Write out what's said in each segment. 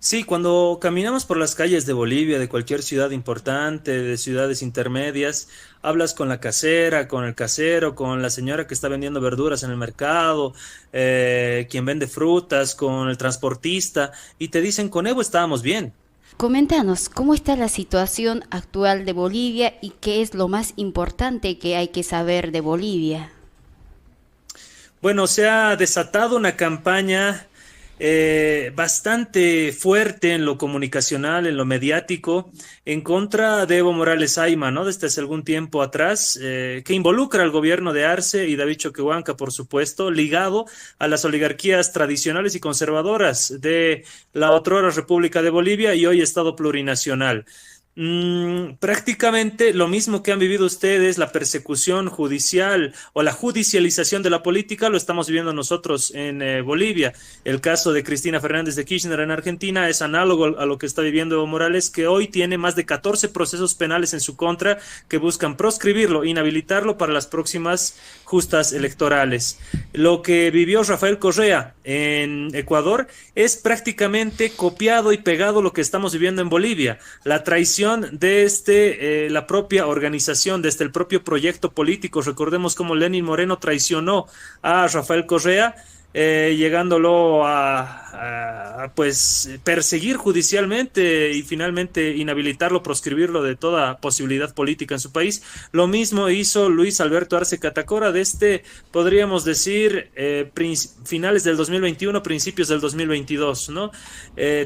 Sí, cuando caminamos por las calles de Bolivia, de cualquier ciudad importante, de ciudades intermedias, hablas con la casera, con el casero, con la señora que está vendiendo verduras en el mercado, quien vende frutas, con el transportista, y te dicen, con Evo estábamos bien. Coméntanos, ¿cómo está la situación actual de Bolivia y qué es lo más importante que hay que saber de Bolivia? Bueno, se ha desatado una campaña bastante fuerte en lo comunicacional, en lo mediático, en contra de Evo Morales Ayma, ¿no? Desde hace algún tiempo atrás, que involucra al gobierno de Arce y David Choquehuanca, por supuesto, ligado a las oligarquías tradicionales y conservadoras de la otrora República de Bolivia y hoy Estado plurinacional. Prácticamente lo mismo que han vivido ustedes, la persecución judicial o la judicialización de la política, lo estamos viviendo nosotros en Bolivia. El caso de Cristina Fernández de Kirchner en Argentina es análogo a lo que está viviendo Evo Morales, que hoy tiene más de 14 procesos penales en su contra que buscan proscribirlo, inhabilitarlo para las próximas justas electorales. Lo que vivió Rafael Correa en Ecuador es prácticamente copiado y pegado lo que estamos viviendo en Bolivia. La traición desde la propia organización, desde el propio proyecto político. Recordemos cómo Lenin Moreno traicionó a Rafael Correa, llegándolo pues perseguir judicialmente y finalmente inhabilitarlo, proscribirlo de toda posibilidad política en su país. Lo mismo hizo Luis Alberto Arce Catacora desde, podríamos decir, finales del 2021, principios del 2022, ¿no?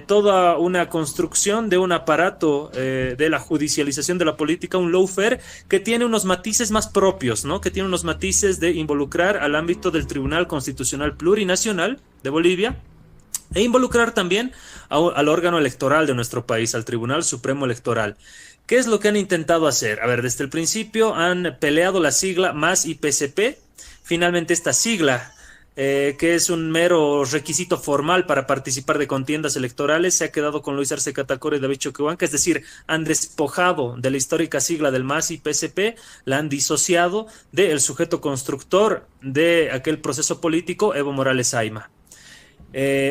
Toda una construcción de un aparato de la judicialización de la política, un lawfare que tiene unos matices más propios, ¿no? Que tiene unos matices de involucrar al ámbito del Tribunal Constitucional Plurinacional de Bolivia e involucrar también al órgano electoral de nuestro país, al Tribunal Supremo Electoral. ¿Qué es lo que han intentado hacer? A ver, desde el principio han peleado la sigla más IPCP. Finalmente esta sigla, que es un mero requisito formal para participar de contiendas electorales, se ha quedado con Luis Arce Catacora y David Choquehuanca, es decir, han despojado de la histórica sigla del MAS y PSP, la han disociado del sujeto constructor de aquel proceso político, Evo Morales Ayma.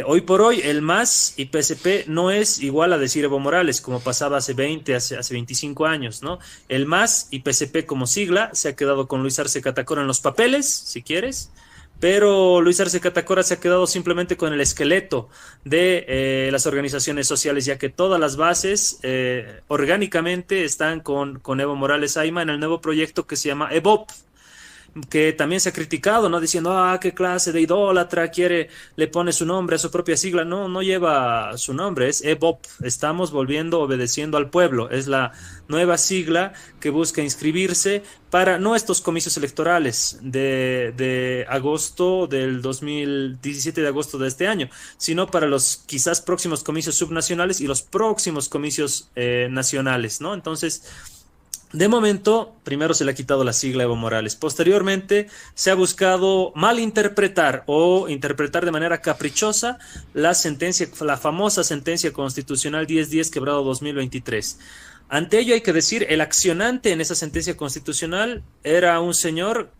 Hoy por hoy, el MAS y PSP no es igual a decir Evo Morales, como pasaba hace 20, hace 25 años, ¿no? El MAS y PSP como sigla se ha quedado con Luis Arce Catacora en los papeles, si quieres, pero Luis Arce Catacora se ha quedado simplemente con el esqueleto de las organizaciones sociales, ya que todas las bases orgánicamente están con Evo Morales Ayma en el nuevo proyecto que se llama EVOP, que también se ha criticado, ¿no? Diciendo, qué clase de idólatra quiere, le pone su nombre a su propia sigla. No, no lleva su nombre, es EBOP. Estamos volviendo, obedeciendo al pueblo. Es la nueva sigla que busca inscribirse para no estos comicios electorales de agosto del 2017 de agosto de este año, sino para los quizás próximos comicios subnacionales y los próximos comicios nacionales, ¿no? Entonces, de momento, primero se le ha quitado la sigla Evo Morales. Posteriormente, se ha buscado malinterpretar o interpretar de manera caprichosa la sentencia, la famosa sentencia constitucional 1010 quebrado 2023. Ante ello hay que decir, el accionante en esa sentencia constitucional era un señor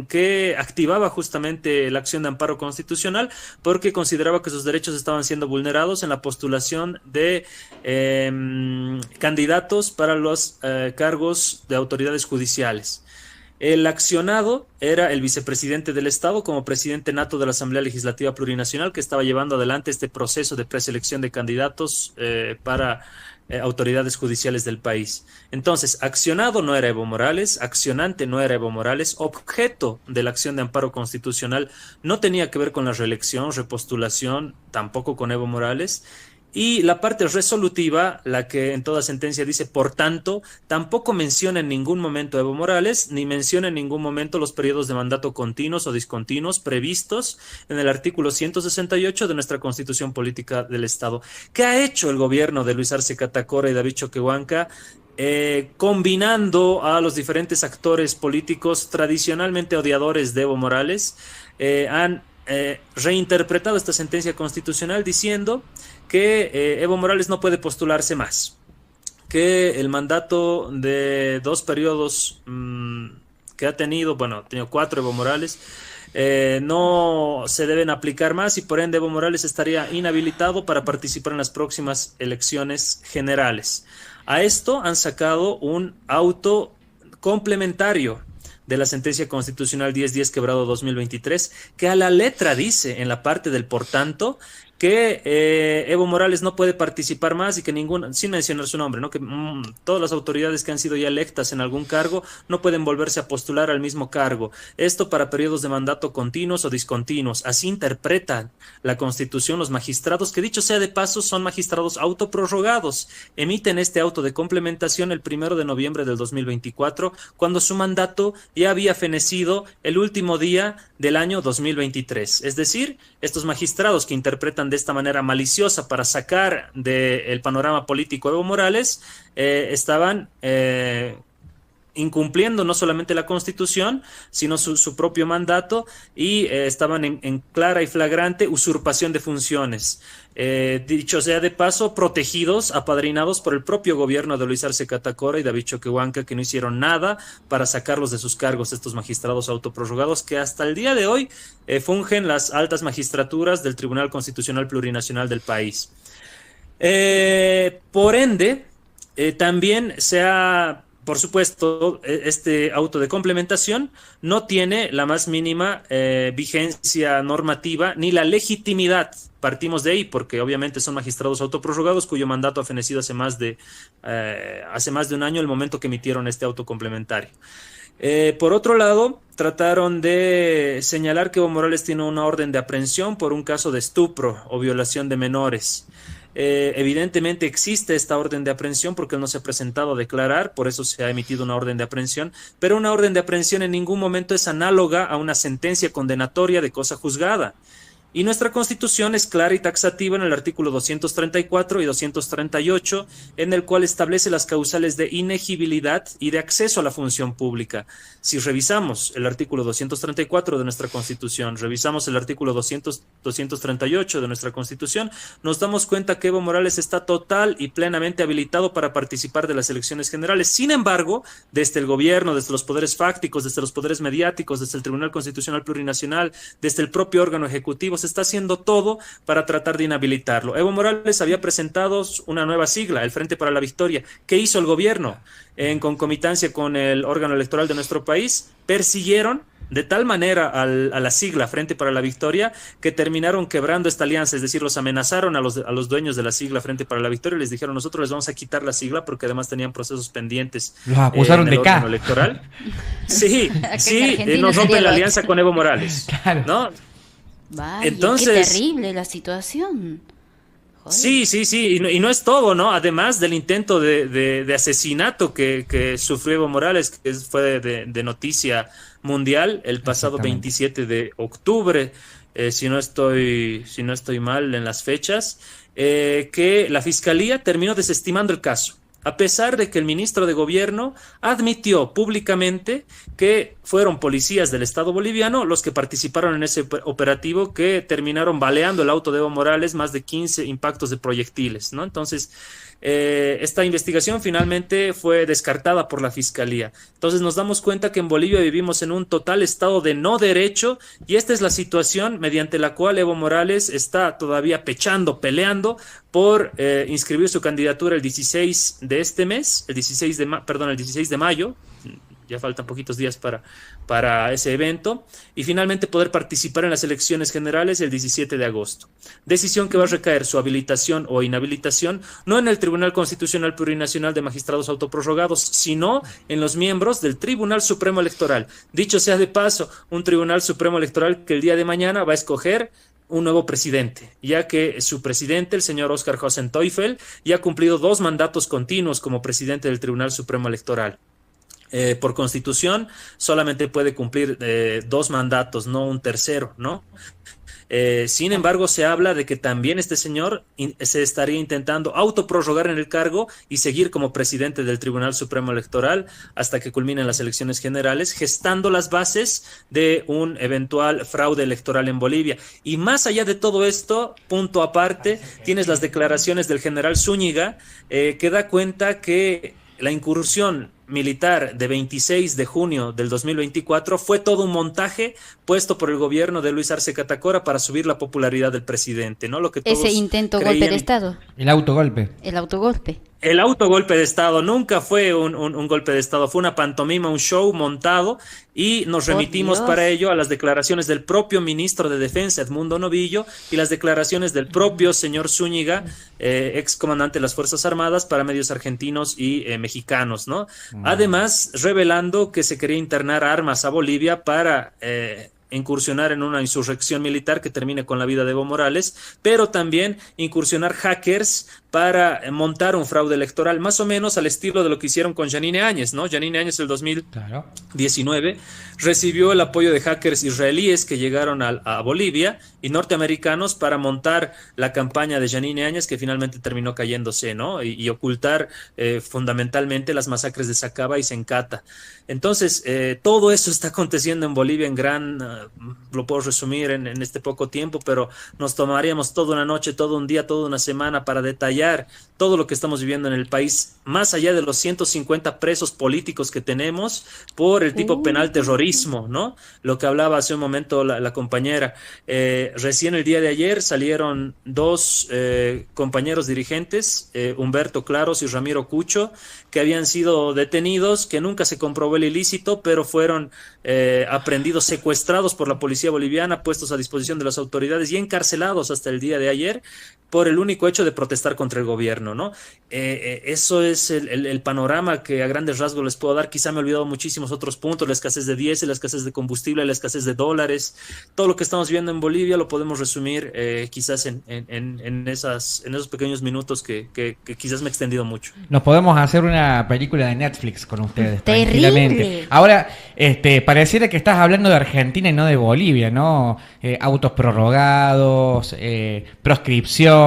que activaba justamente la acción de amparo constitucional porque consideraba que sus derechos estaban siendo vulnerados en la postulación de candidatos para los cargos de autoridades judiciales. El accionado era el vicepresidente del Estado como presidente nato de la Asamblea Legislativa Plurinacional que estaba llevando adelante este proceso de preselección de candidatos para autoridades judiciales del país. Entonces, accionado no era Evo Morales, accionante no era Evo Morales, objeto de la acción de amparo constitucional no tenía que ver con la reelección, repostulación, tampoco con Evo Morales. Y la parte resolutiva, la que en toda sentencia dice, por tanto, tampoco menciona en ningún momento a Evo Morales, ni menciona en ningún momento los periodos de mandato continuos o discontinuos previstos en el artículo 168 de nuestra Constitución Política del Estado. ¿Qué ha hecho el gobierno de Luis Arce Catacora y David Choquehuanca? Combinando a los diferentes actores políticos tradicionalmente odiadores de Evo Morales, han reinterpretado esta sentencia constitucional diciendo que Evo Morales no puede postularse más, que el mandato de 2 periodos que ha tenido, bueno, ha tenido 4 Evo Morales, no se deben aplicar más y por ende Evo Morales estaría inhabilitado para participar en las próximas elecciones generales. A esto han sacado un auto complementario de la sentencia constitucional 1010 quebrado 2023, que a la letra dice en la parte del por tanto que Evo Morales no puede participar más y que ninguna, sin mencionar su nombre, ¿no? Que todas las autoridades que han sido ya electas en algún cargo no pueden volverse a postular al mismo cargo. Esto para periodos de mandato continuos o discontinuos. Así interpretan la Constitución los magistrados, que dicho sea de paso, son magistrados autoprorrogados. Emiten este auto de complementación el 1 de noviembre del 2024, cuando su mandato ya había fenecido el último día del año 2023. Es decir, estos magistrados que interpretan de esta manera maliciosa para sacar del panorama político a Evo Morales, estaban incumpliendo no solamente la Constitución, sino su propio mandato y estaban en clara y flagrante usurpación de funciones. Dicho sea de paso, protegidos, apadrinados por el propio gobierno de Luis Arce Catacora y David Choquehuanca, que no hicieron nada para sacarlos de sus cargos, estos magistrados autoprorrogados que hasta el día de hoy fungen las altas magistraturas del Tribunal Constitucional Plurinacional del país. Por ende, también se ha... Por supuesto, este auto de complementación no tiene la más mínima vigencia normativa ni la legitimidad. Partimos de ahí porque obviamente son magistrados autoprorrogados cuyo mandato ha fenecido hace más de un año, el momento que emitieron este auto complementario. Por otro lado, trataron de señalar que Evo Morales tiene una orden de aprehensión por un caso de estupro o violación de menores. Evidentemente existe esta orden de aprehensión porque él no se ha presentado a declarar, por eso se ha emitido una orden de aprehensión, pero una orden de aprehensión en ningún momento es análoga a una sentencia condenatoria de cosa juzgada. Y nuestra Constitución es clara y taxativa en el artículo 234 y 238, en el cual establece las causales de inegibilidad y de acceso a la función pública. Si revisamos el artículo 234 de nuestra Constitución, revisamos el artículo 238 de nuestra Constitución, nos damos cuenta que Evo Morales está total y plenamente habilitado para participar de las elecciones generales. Sin embargo, desde el gobierno, desde los poderes fácticos, desde los poderes mediáticos, desde el Tribunal Constitucional Plurinacional, desde el propio órgano ejecutivo, se está haciendo todo para tratar de inhabilitarlo. Evo Morales había presentado una nueva sigla, el Frente para la Victoria. ¿Qué hizo el gobierno? En concomitancia con el órgano electoral de nuestro país, persiguieron de tal manera a la sigla Frente para la Victoria que terminaron quebrando esta alianza, es decir, los amenazaron a los dueños de la sigla Frente para la Victoria y les dijeron: nosotros les vamos a quitar la sigla porque además tenían procesos pendientes. Los acusaron en el de órgano K. electoral. Sí, sí, nos rompen la alianza con Evo Morales. Claro. ¿No? Vaya, Entonces, qué terrible la situación. Joder. Sí, y no es todo, ¿no? Además del intento de asesinato que sufrió Evo Morales, que fue de noticia mundial el pasado 27 de octubre, si no estoy mal en las fechas, que la Fiscalía terminó desestimando el caso, a pesar de que el ministro de Gobierno admitió públicamente que fueron policías del Estado boliviano los que participaron en ese operativo que terminaron baleando el auto de Evo Morales, más de 15 impactos de proyectiles, ¿no? Entonces, esta investigación finalmente fue descartada por la Fiscalía. Entonces nos damos cuenta que en Bolivia vivimos en un total estado de no derecho y esta es la situación mediante la cual Evo Morales está todavía peleando por inscribir su candidatura el 16 de este mes, el 16 de mayo. Ya faltan poquitos días para ese evento, y finalmente poder participar en las elecciones generales el 17 de agosto. Decisión que va a recaer su habilitación o inhabilitación no en el Tribunal Constitucional Plurinacional de Magistrados Autoprorrogados, sino en los miembros del Tribunal Supremo Electoral. Dicho sea de paso, un Tribunal Supremo Electoral que el día de mañana va a escoger un nuevo presidente, ya que su presidente, el señor Óscar José Teufel, ya ha cumplido 2 mandatos continuos como presidente del Tribunal Supremo Electoral. Por Constitución solamente puede cumplir 2 mandatos, no un tercero, ¿no? Sin embargo, se habla de que también este señor se estaría intentando autoprorrogar en el cargo y seguir como presidente del Tribunal Supremo Electoral hasta que culminen las elecciones generales, gestando las bases de un eventual fraude electoral en Bolivia. Y más allá de todo esto, punto aparte, tienes las declaraciones del general Zúñiga, que da cuenta que la incursión militar de 26 de junio del 2024 fue todo un montaje puesto por el gobierno de Luis Arce Catacora para subir la popularidad del presidente, ¿no? Lo que todos Ese intento creían, golpe de Estado. El autogolpe. El autogolpe. el autogolpe de Estado nunca fue un golpe de Estado, fue una pantomima, un show montado, y nos Por remitimos Dios. para ello a las declaraciones del propio ministro de Defensa, Edmundo Novillo, y las declaraciones del propio señor Zúñiga, ex comandante de las Fuerzas Armadas, para medios argentinos y mexicanos, ¿no? Además, revelando que se quería internar armas a Bolivia para incursionar en una insurrección militar que termine con la vida de Evo Morales, pero también incursionar hackers para montar un fraude electoral, más o menos al estilo de lo que hicieron con Yanine Áñez, ¿no? Yanine Áñez el 2019 recibió el apoyo de hackers israelíes que llegaron a Bolivia y norteamericanos para montar la campaña de Yanine Áñez, que finalmente terminó cayéndose, ¿no? Y ocultar fundamentalmente las masacres de Sacaba y Sencata. Entonces, todo eso está aconteciendo en Bolivia en lo puedo resumir en este poco tiempo, pero nos tomaríamos toda una noche, todo un día, toda una semana para detallar todo lo que estamos viviendo en el país, más allá de los 150 presos políticos que tenemos por el tipo penal terrorismo, ¿no? Lo que hablaba hace un momento la compañera. Recién el día de ayer salieron dos compañeros dirigentes, Humberto Claros y Ramiro Cucho, que habían sido detenidos, que nunca se comprobó el ilícito, pero fueron aprendidos, secuestrados por la policía boliviana, puestos a disposición de las autoridades y encarcelados hasta el día de ayer por el único hecho de protestar contra el gobierno, ¿no? Eso es el panorama que a grandes rasgos les puedo dar. Quizá me he olvidado muchísimos otros puntos, la escasez de diésel, la escasez de combustible, la escasez de dólares. Todo lo que estamos viendo en Bolivia lo podemos resumir quizás en esos pequeños minutos que quizás me he extendido mucho. Nos podemos hacer una película de Netflix con ustedes, Terrible. tranquilamente. Ahora, pareciera que estás hablando de Argentina y no de Bolivia, ¿no? Autos prorrogados, proscripción,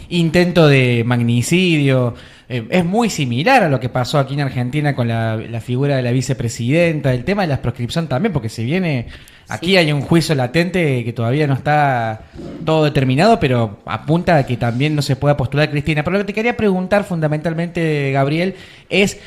intento de magnicidio. Es muy similar a lo que pasó aquí en Argentina con la figura de la vicepresidenta, el tema de la proscripción también, porque se viene... Aquí hay un juicio latente que todavía no está todo determinado, pero apunta a que también no se pueda postular Cristina. Pero lo que te quería preguntar fundamentalmente, Gabriel, es...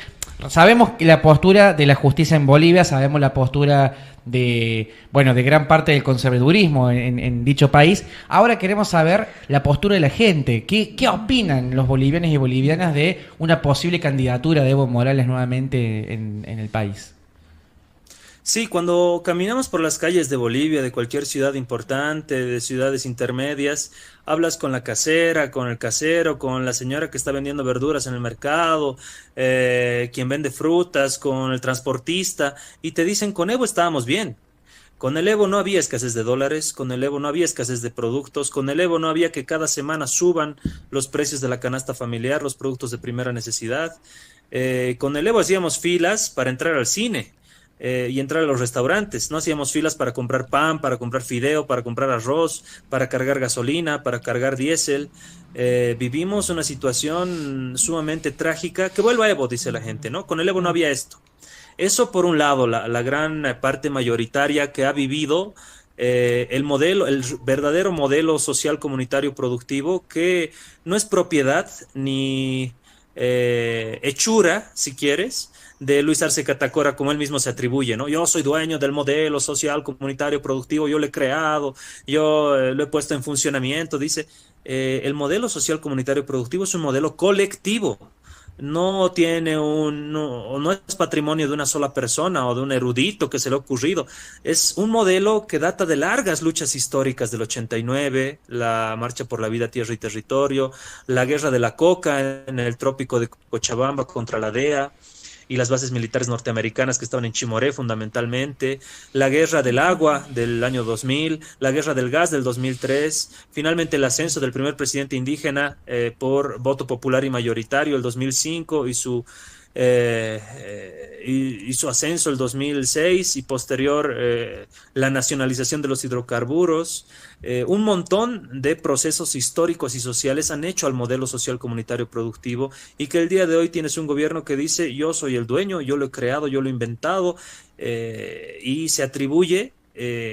Sabemos que la postura de la justicia en Bolivia, sabemos la postura de gran parte del conservadurismo en dicho país. Ahora queremos saber la postura de la gente. ¿Qué opinan los bolivianos y bolivianas de una posible candidatura de Evo Morales nuevamente en el país? Sí, cuando caminamos por las calles de Bolivia, de cualquier ciudad importante, de ciudades intermedias, hablas con la casera, con el casero, con la señora que está vendiendo verduras en el mercado, quien vende frutas, con el transportista, y te dicen, con Evo estábamos bien. Con el Evo no había escasez de dólares, con el Evo no había escasez de productos, con el Evo no había que cada semana suban los precios de la canasta familiar, los productos de primera necesidad. Con el Evo hacíamos filas para entrar al cine. Y entrar a los restaurantes. No hacíamos filas para comprar pan, para comprar fideo, para comprar arroz, para cargar gasolina, para cargar diésel. Vivimos una situación sumamente trágica. Que vuelva Evo, dice la gente, ¿no? Con el Evo no había esto. Eso por un lado, la gran parte mayoritaria que ha vivido el verdadero modelo social comunitario productivo, que no es propiedad ni hechura, si quieres, de Luis Arce Catacora, como él mismo se atribuye, ¿no? Yo soy dueño del modelo social comunitario productivo, yo lo he creado, yo lo he puesto en funcionamiento. Dice, el modelo social comunitario productivo es un modelo colectivo, no es patrimonio de una sola persona o de un erudito que se le ha ocurrido. Es un modelo que data de largas luchas históricas del 89, la marcha por la vida, tierra y territorio, la guerra de la coca en el trópico de Cochabamba contra la DEA y las bases militares norteamericanas que estaban en Chimoré fundamentalmente, la guerra del agua del año 2000, la guerra del gas del 2003, finalmente el ascenso del primer presidente indígena por voto popular y mayoritario el 2005 y su ascenso el 2006 y posterior la nacionalización de los hidrocarburos. Un montón de procesos históricos y sociales han hecho al modelo social comunitario productivo, y que el día de hoy tienes un gobierno que dice yo soy el dueño, yo lo he creado, yo lo he inventado, y se atribuye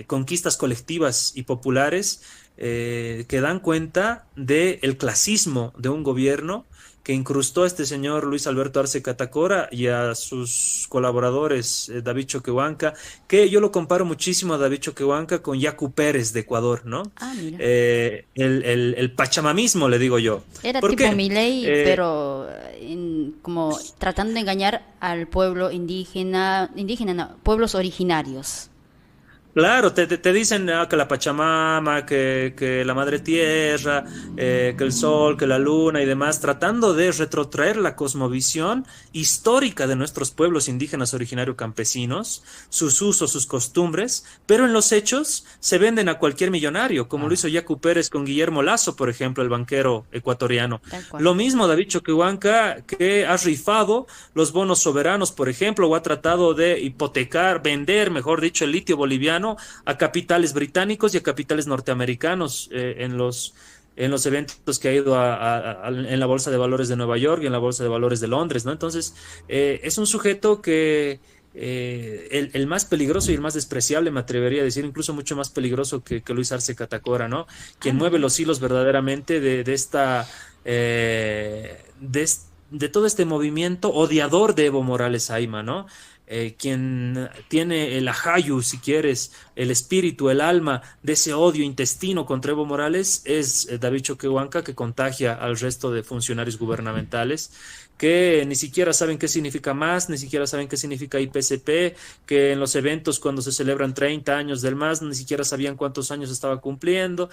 conquistas colectivas y populares que dan cuenta del clasismo de un gobierno que incrustó a este señor Luis Alberto Arce Catacora y a sus colaboradores, David Choquehuanca, que yo lo comparo muchísimo a David Choquehuanca con Yacu Pérez de Ecuador, ¿no? Ah, mira. El pachamamismo, le digo yo. Era ¿Por tipo qué? Milei, Eh, pero como tratando de engañar al pueblo indígena no, pueblos originarios. Claro, te dicen que la Pachamama, que la Madre Tierra, que el Sol, que la Luna y demás, tratando de retrotraer la cosmovisión histórica de nuestros pueblos indígenas originarios campesinos, sus usos, sus costumbres, pero en los hechos se venden a cualquier millonario, como lo Ah, hizo Yacu Pérez con Guillermo Lasso, por ejemplo, el banquero ecuatoriano. Tal cual. Lo mismo David Choquehuanca, que ha rifado los bonos soberanos, por ejemplo, o ha tratado de hipotecar, vender, mejor dicho, el litio boliviano a capitales británicos y a capitales norteamericanos en los eventos que ha ido en la Bolsa de Valores de Nueva York y en la Bolsa de Valores de Londres, ¿no? Entonces, es un sujeto que el más peligroso y el más despreciable, me atrevería a decir, incluso mucho más peligroso que Luis Arce Catacora, ¿no? Ah, Quien mueve mira. los hilos verdaderamente de esta, de todo este movimiento odiador de Evo Morales Aima, ¿no? Quien tiene el ajayu, si quieres, el espíritu, el alma de ese odio intestino contra Evo Morales es David Choquehuanca, que contagia al resto de funcionarios gubernamentales que ni siquiera saben qué significa MAS, ni siquiera saben qué significa IPCP, que en los eventos cuando se celebran 30 años del MAS ni siquiera sabían cuántos años estaba cumpliendo.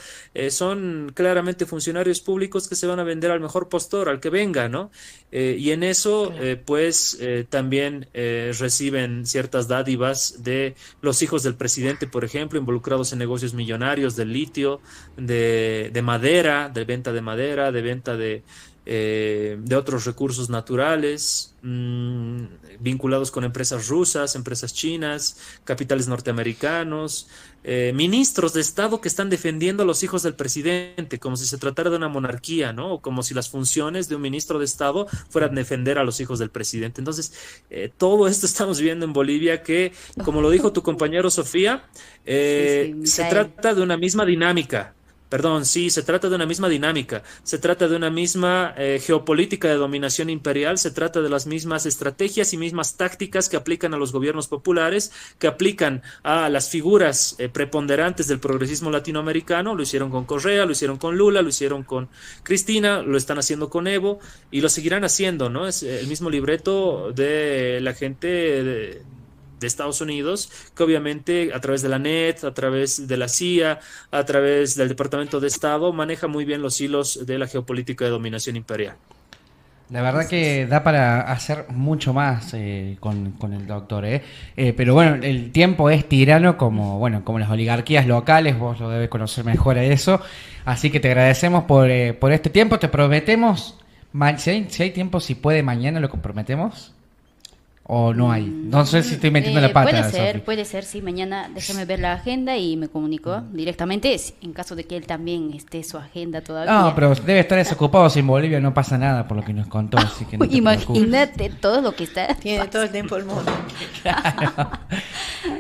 Son claramente funcionarios públicos que se van a vender al mejor postor, al que venga, ¿no? Y en eso, Claro. pues, también reciben ciertas dádivas de los hijos del presidente, por ejemplo, involucrados en negocios millonarios del litio, de madera, de venta de otros recursos naturales, vinculados con empresas rusas, empresas chinas, capitales norteamericanos, ministros de Estado que están defendiendo a los hijos del presidente, como si se tratara de una monarquía, ¿no? O como si las funciones de un ministro de Estado fueran defender a los hijos del presidente. Entonces, todo esto estamos viendo en Bolivia que, como lo dijo tu compañero Sofía, Sí, sí, se Misael. trata de una misma dinámica. Perdón, sí, se trata de una misma dinámica, se trata de una misma geopolítica de dominación imperial, se trata de las mismas estrategias y mismas tácticas que aplican a los gobiernos populares, que aplican a las figuras preponderantes del progresismo latinoamericano. Lo hicieron con Correa, lo hicieron con Lula, lo hicieron con Cristina, lo están haciendo con Evo y lo seguirán haciendo, ¿no? Es el mismo libreto de la gente de Estados Unidos, que obviamente a través de la NET, a través de la CIA, a través del Departamento de Estado, maneja muy bien los hilos de la geopolítica de dominación imperial. la verdad Así es. que da para hacer mucho más con el doctor, ¿eh? Pero bueno, el tiempo es tirano como, bueno, como las oligarquías locales, vos lo debes conocer mejor a eso. Así que te agradecemos por este tiempo, te prometemos, si hay tiempo, si puede mañana, lo comprometemos. ¿O no hay? No sé si estoy metiendo la pata, Sofi. Puede ser, sí, mañana déjame ver la agenda y me comunico directamente en caso de que él también esté su agenda No, todavía. pero debe estar desocupado si en Bolivia no pasa nada por lo que nos contó, así que no te preocupes. Imagínate todo lo que está. Tiene todo el tiempo del mundo.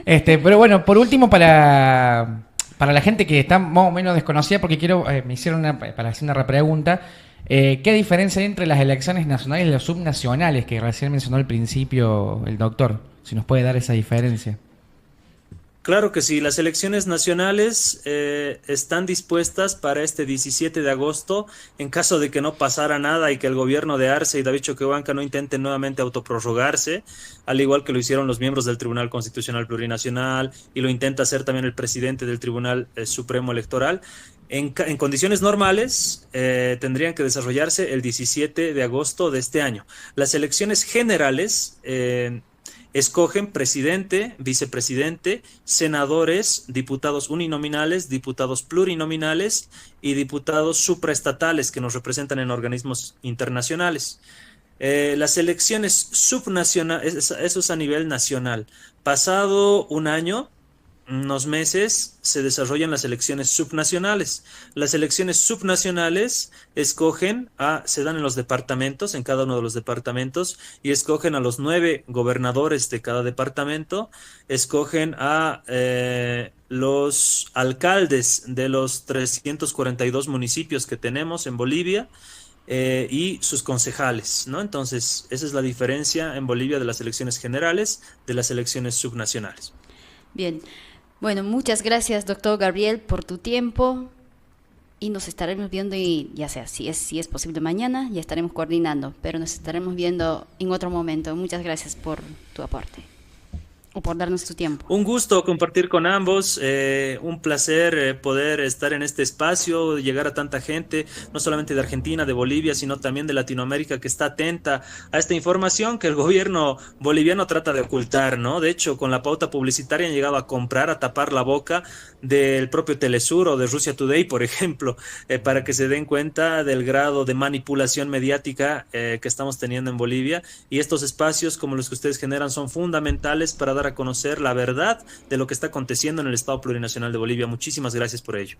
Pero bueno, por último, para la gente que está más o menos desconocida, porque quiero, me hicieron para hacer una repregunta, ¿qué diferencia hay entre las elecciones nacionales y las subnacionales que recién mencionó al principio el doctor? Si nos puede dar esa diferencia. Claro que sí, las elecciones nacionales están dispuestas para este 17 de agosto en caso de que no pasara nada y que el gobierno de Arce y David Choquehuanca no intenten nuevamente autoprorrogarse, al igual que lo hicieron los miembros del Tribunal Constitucional Plurinacional y lo intenta hacer también el presidente del Tribunal Supremo Electoral. En condiciones normales tendrían que desarrollarse el 17 de agosto de este año. Las elecciones generales escogen presidente, vicepresidente, senadores, diputados uninominales, diputados plurinominales y diputados supraestatales que nos representan en organismos internacionales. Las elecciones subnacionales, eso es a nivel nacional. Pasado un año, unos meses se desarrollan las elecciones subnacionales. Las elecciones subnacionales se dan en los departamentos, en cada uno de los departamentos, y escogen a los 9 gobernadores de cada departamento, escogen a los alcaldes de los 342 municipios que tenemos en Bolivia, y sus concejales, ¿no? Entonces, esa es la diferencia en Bolivia de las elecciones generales de las elecciones subnacionales. Bien, bueno, muchas gracias, doctor Gabriel, por tu tiempo y nos estaremos viendo y ya sea, si es posible mañana, ya estaremos coordinando, pero nos estaremos viendo en otro momento. Muchas gracias por tu aporte o por darnos tu tiempo. Un gusto compartir con ambos, un placer poder estar en este espacio, llegar a tanta gente, no solamente de Argentina, de Bolivia, sino también de Latinoamérica, que está atenta a esta información que el gobierno boliviano trata de ocultar, ¿no? De hecho, con la pauta publicitaria han llegado a comprar, a tapar la boca del propio Telesur o de Russia Today, por ejemplo, para que se den cuenta del grado de manipulación mediática que estamos teniendo en Bolivia. Y estos espacios, como los que ustedes generan, son fundamentales para dar a conocer la verdad de lo que está aconteciendo en el Estado Plurinacional de Bolivia. Muchísimas gracias por ello.